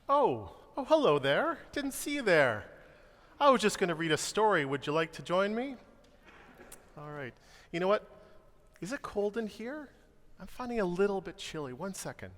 Oh, hello there. Didn't see you there. I was just going to read a story. Would you like to join me? All right. You know what? Is it cold in here? I'm finding it a little bit chilly. 1 second.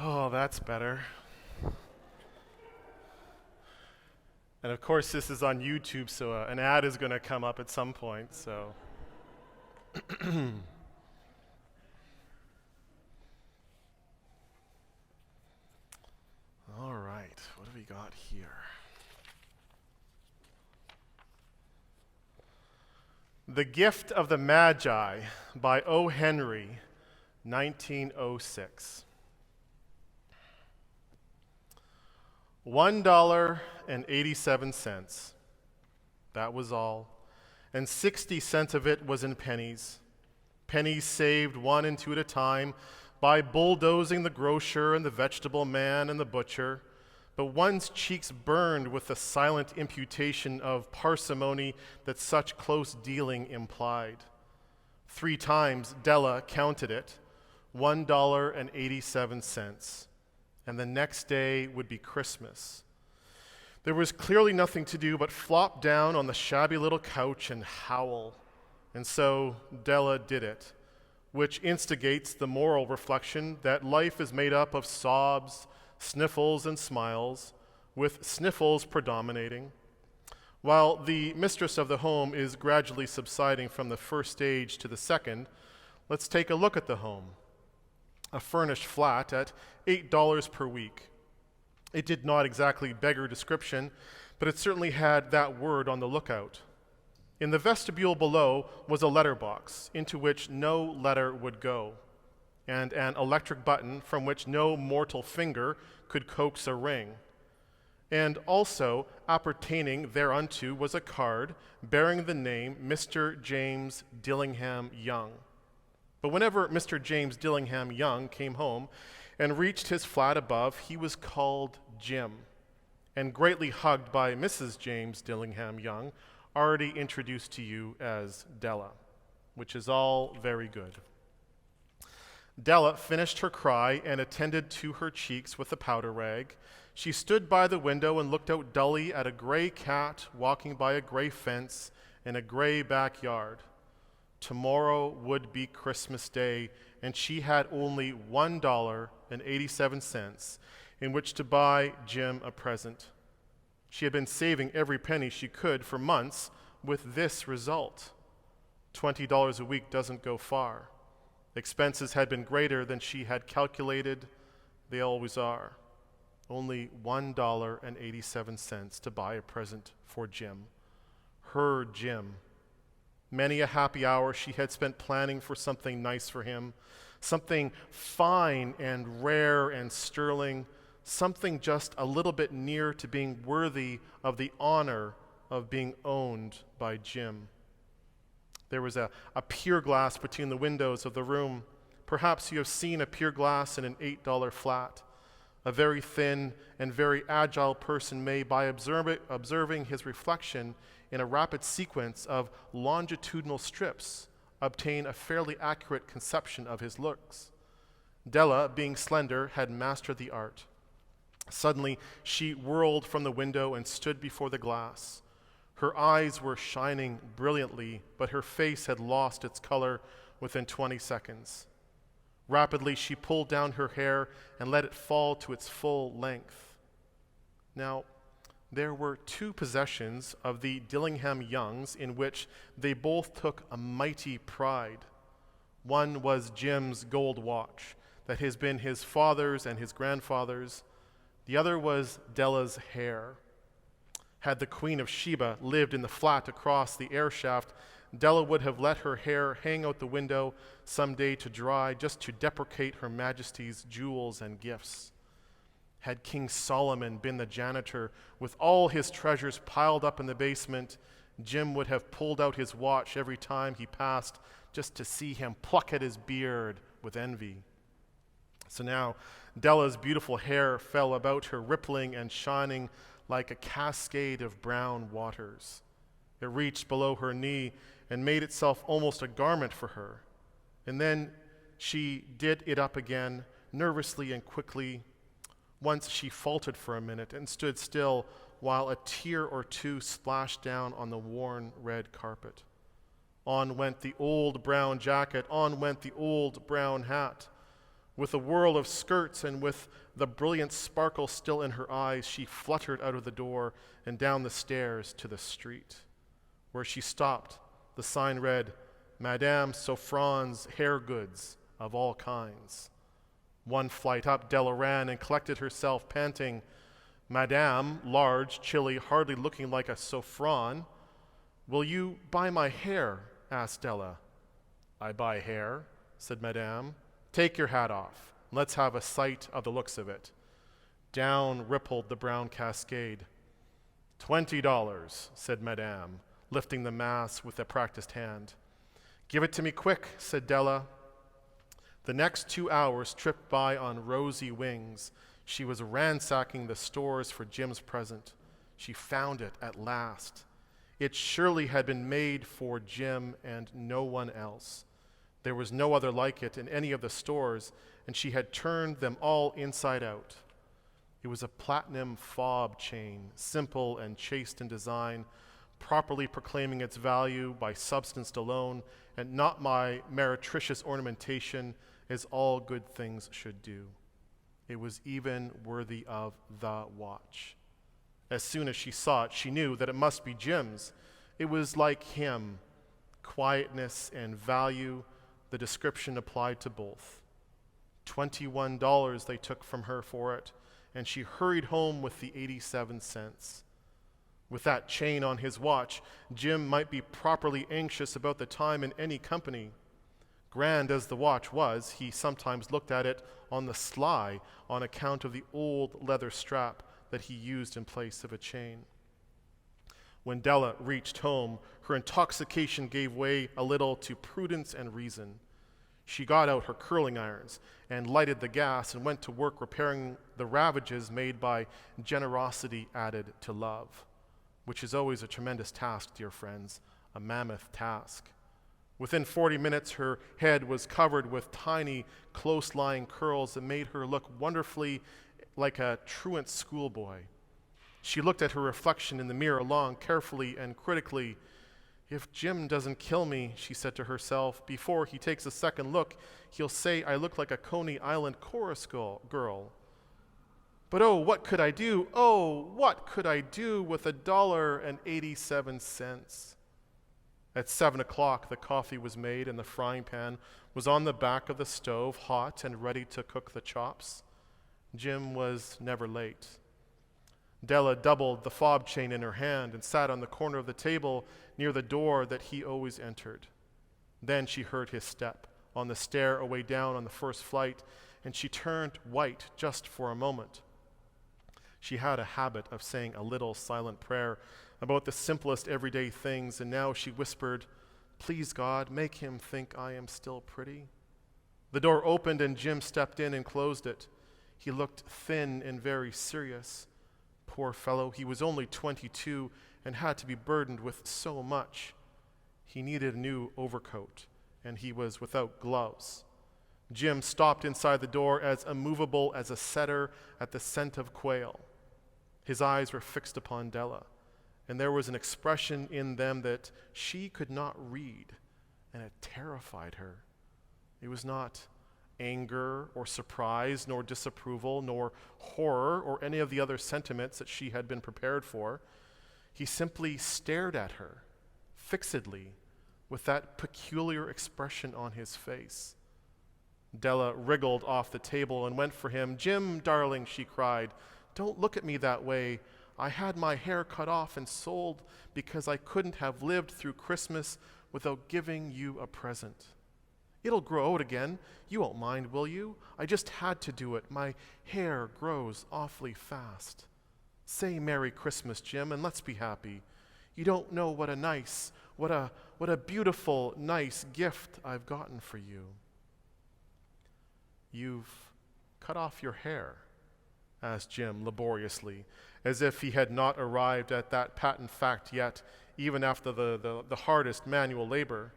Oh, that's better. And of course, this is on YouTube, so an ad is going to come up at some point. So, all right, what do we got here? The Gift of the Magi by O. Henry, 1906. $1.87. That was all. And 60 cents of it was in pennies. Pennies saved 1 and 2 at a time by bulldozing the grocer and the vegetable man and the butcher. But one's cheeks burned with the silent imputation of parsimony that such close dealing implied. 3 times Della counted it, $1.87. And the next day would be Christmas. There was clearly nothing to do but flop down on the shabby little couch and howl. And so Della did it, which instigates the moral reflection that life is made up of sobs, sniffles, and smiles, with sniffles predominating. While the mistress of the home is gradually subsiding from the first stage to the second, let's take a look at the home. A furnished flat at $8 per week. It did not exactly beggar description, but it certainly had that word on the lookout. In the vestibule below was a letterbox into which no letter would go, and an electric button from which no mortal finger could coax a ring. And also appertaining thereunto was a card bearing the name Mr. James Dillingham Young. But whenever Mr. James Dillingham Young came home and reached his flat above, he was called Jim, and greatly hugged by Mrs. James Dillingham Young, already introduced to you as Della, which is all very good. Della finished her cry and attended to her cheeks with a powder rag. She stood by the window and looked out dully at a gray cat walking by a gray fence in a gray backyard. Tomorrow would be Christmas Day, and she had only $1.87 in which to buy Jim a present. She had been saving every penny she could for months with this result. $20 a week doesn't go far. Expenses had been greater than she had calculated. They always are. Only $1.87 to buy a present for Jim. Her Jim. Many a happy hour she had spent planning for something nice for him, something fine and rare and sterling, something just a little bit near to being worthy of the honor of being owned by Jim. There was a pier glass between the windows of the room. Perhaps you have seen a pier glass in an $8 flat. A very thin and very agile person may, by observing his reflection in a rapid sequence of longitudinal strips, obtain a fairly accurate conception of his looks. Della, being slender, had mastered the art. Suddenly, she whirled from the window and stood before the glass. Her eyes were shining brilliantly, but her face had lost its color within 20 seconds. Rapidly, she pulled down her hair and let it fall to its full length. Now, there were 2 possessions of the Dillingham Youngs in which they both took a mighty pride. One was Jim's gold watch that has been his father's and his grandfather's. The other was Della's hair. Had the Queen of Sheba lived in the flat across the air shaft, Della would have let her hair hang out the window some day to dry, just to deprecate Her Majesty's jewels and gifts. Had King Solomon been the janitor with all his treasures piled up in the basement, Jim would have pulled out his watch every time he passed just to see him pluck at his beard with envy. So now Della's beautiful hair fell about her, rippling and shining like a cascade of brown waters. It reached below her knee and made itself almost a garment for her. And then she did it up again, nervously and quickly. Once she faltered for a minute and stood still while a tear or two splashed down on the worn red carpet. On went the old brown jacket, on went the old brown hat. With a whirl of skirts and with the brilliant sparkle still in her eyes, she fluttered out of the door and down the stairs to the street. Where she stopped, the sign read, Madame Sofron's hair goods of all kinds. One flight up, Della ran and collected herself, panting. Madame, large, chilly, hardly looking like a Sofron. Will you buy my hair? Asked Della. I buy hair, said Madame. Take your hat off. Let's have a sight of the looks of it. Down rippled the brown cascade. $20, said Madame, lifting the mass with a practiced hand. Give it to me quick, said Della. The next 2 hours tripped by on rosy wings. She was ransacking the stores for Jim's present. She found it at last. It surely had been made for Jim and no one else. There was no other like it in any of the stores, and she had turned them all inside out. It was a platinum fob chain, simple and chaste in design, properly proclaiming its value by substance alone, and not by meretricious ornamentation, as all good things should do. It was even worthy of the watch. As soon as she saw it, she knew that it must be Jim's. It was like him, quietness and value. The description applied to both. $21 they took from her for it, and she hurried home with the 87 cents. With that chain on his watch, Jim might be properly anxious about the time in any company. Grand as the watch was, he sometimes looked at it on the sly on account of the old leather strap that he used in place of a chain. When Della reached home, her intoxication gave way a little to prudence and reason. She got out her curling irons and lighted the gas and went to work repairing the ravages made by generosity added to love, which is always a tremendous task, dear friends, a mammoth task. Within 40 minutes, her head was covered with tiny, close-lying curls that made her look wonderfully like a truant schoolboy. She looked at her reflection in the mirror long, carefully and critically. If Jim doesn't kill me, she said to herself, before he takes a second look, he'll say I look like a Coney Island chorus girl. But oh, what could I do? Oh, what could I do with $1.87? At 7 o'clock, the coffee was made and the frying pan was on the back of the stove, hot and ready to cook the chops. Jim was never late. Della doubled the fob chain in her hand and sat on the corner of the table near the door that he always entered. Then she heard his step on the stair away down on the first flight, and she turned white just for a moment. She had a habit of saying a little silent prayer about the simplest everyday things, and now she whispered, "Please, God, make him think I am still pretty." The door opened and Jim stepped in and closed it. He looked thin and very serious. Poor fellow, he was only 22 and had to be burdened with so much. He needed a new overcoat, and he was without gloves. Jim stopped inside the door as immovable as a setter at the scent of quail. His eyes were fixed upon Della, and there was an expression in them that she could not read, and it terrified her. It was not anger or surprise, nor disapproval, nor horror, or any of the other sentiments that she had been prepared for. He simply stared at her, fixedly, with that peculiar expression on his face. Della wriggled off the table and went for him. "Jim, darling," she cried, "don't look at me that way. I had my hair cut off and sold because I couldn't have lived through Christmas without giving you a present. It'll grow out again. You won't mind, will you? I just had to do it. My hair grows awfully fast. Say Merry Christmas, Jim, and let's be happy. You don't know what a beautiful, nice gift I've gotten for you. You've cut off your hair, asked Jim laboriously, as if he had not arrived at that patent fact yet, even after the hardest manual labor.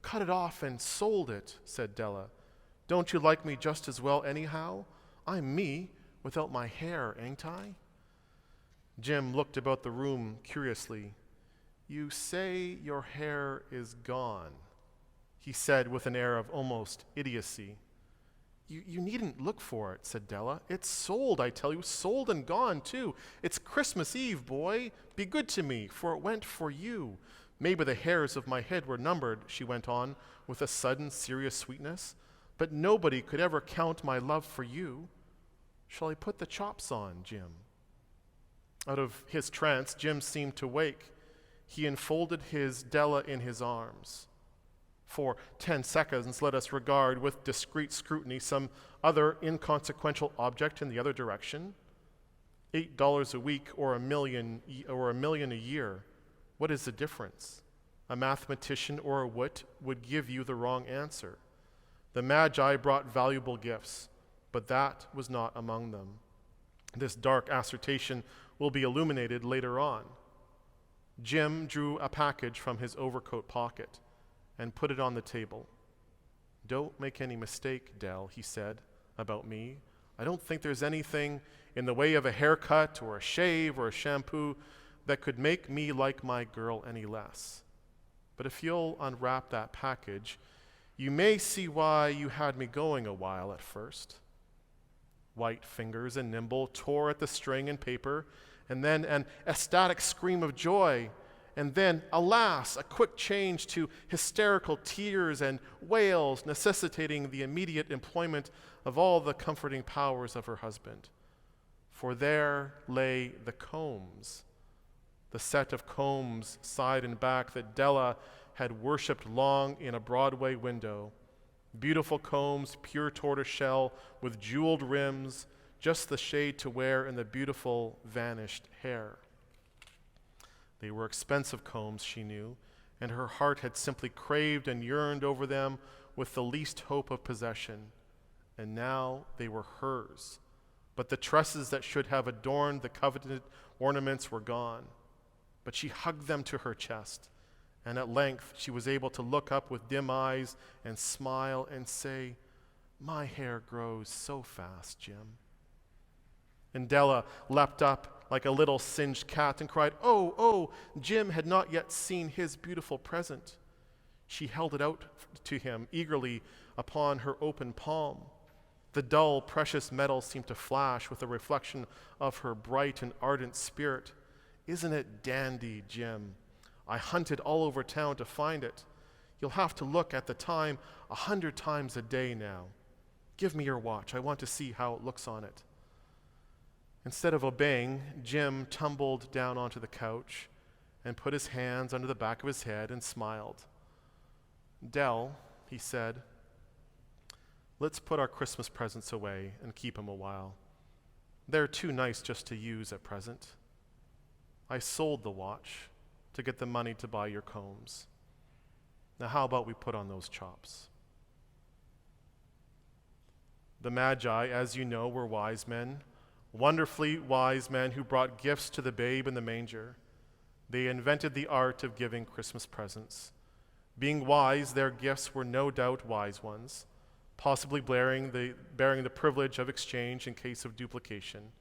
Cut it off and sold it, said Della. Don't you like me just as well anyhow? I'm me without my hair, ain't I? Jim looked about the room curiously. You say your hair is gone, he said with an air of almost idiocy. You needn't look for it, said Della. It's sold, I tell you, sold and gone, too. It's Christmas Eve, boy. Be good to me, for it went for you. Maybe the hairs of my head were numbered, she went on, with a sudden serious sweetness, but nobody could ever count my love for you. Shall I put the chops on, Jim? Out of his trance, Jim seemed to wake. He enfolded his Della in his arms. For 10 seconds, let us regard with discreet scrutiny some other inconsequential object in the other direction. $8 a week or a million a year. What is the difference? A mathematician or a wit would give you the wrong answer. The Magi brought valuable gifts, but that was not among them. This dark assertion will be illuminated later on. Jim drew a package from his overcoat pocket and put it on the table. Don't make any mistake, Dell, he said, about me. I don't think there's anything in the way of a haircut or a shave or a shampoo that could make me like my girl any less. But if you'll unwrap that package, you may see why you had me going a while at first. White fingers and nimble tore at the string and paper, and then an ecstatic scream of joy, and then, alas, a quick change to hysterical tears and wails necessitating the immediate employment of all the comforting powers of her husband. For there lay the combs, the set of combs side and back that Della had worshipped long in a Broadway window. Beautiful combs, pure tortoiseshell, with jeweled rims, just the shade to wear in the beautiful vanished hair. They were expensive combs, she knew, and her heart had simply craved and yearned over them with the least hope of possession. And now they were hers. But the tresses that should have adorned the coveted ornaments were gone. But she hugged them to her chest, and at length she was able to look up with dim eyes and smile and say, "My hair grows so fast, Jim." And Della leapt up like a little singed cat and cried, "Oh, oh!" Jim had not yet seen his beautiful present. She held it out to him eagerly upon her open palm. The dull, precious metal seemed to flash with a reflection of her bright and ardent spirit. "Isn't it dandy, Jim? I hunted all over town to find it. You'll have to look at the time 100 times a day now. Give me your watch. I want to see how it looks on it." Instead of obeying, Jim tumbled down onto the couch and put his hands under the back of his head and smiled. "Dell," he said, "let's put our Christmas presents away and keep them a while. They're too nice just to use at present. I sold the watch to get the money to buy your combs. Now how about we put on those chops?" The Magi, as you know, were wise men, wonderfully wise men who brought gifts to the babe in the manger. They invented the art of giving Christmas presents. Being wise, their gifts were no doubt wise ones, possibly bearing the privilege of exchange in case of duplication.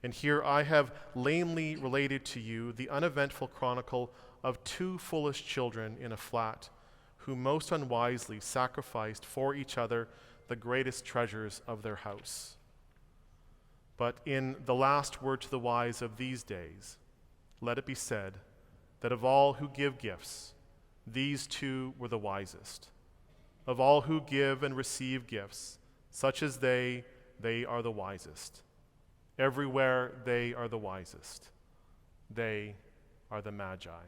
And here I have lamely related to you the uneventful chronicle of 2 foolish children in a flat who most unwisely sacrificed for each other the greatest treasures of their house. But in the last word to the wise of these days, let it be said that of all who give gifts, these 2 were the wisest. Of all who give and receive gifts, such as they are the wisest. Everywhere they are the wisest. They are the Magi.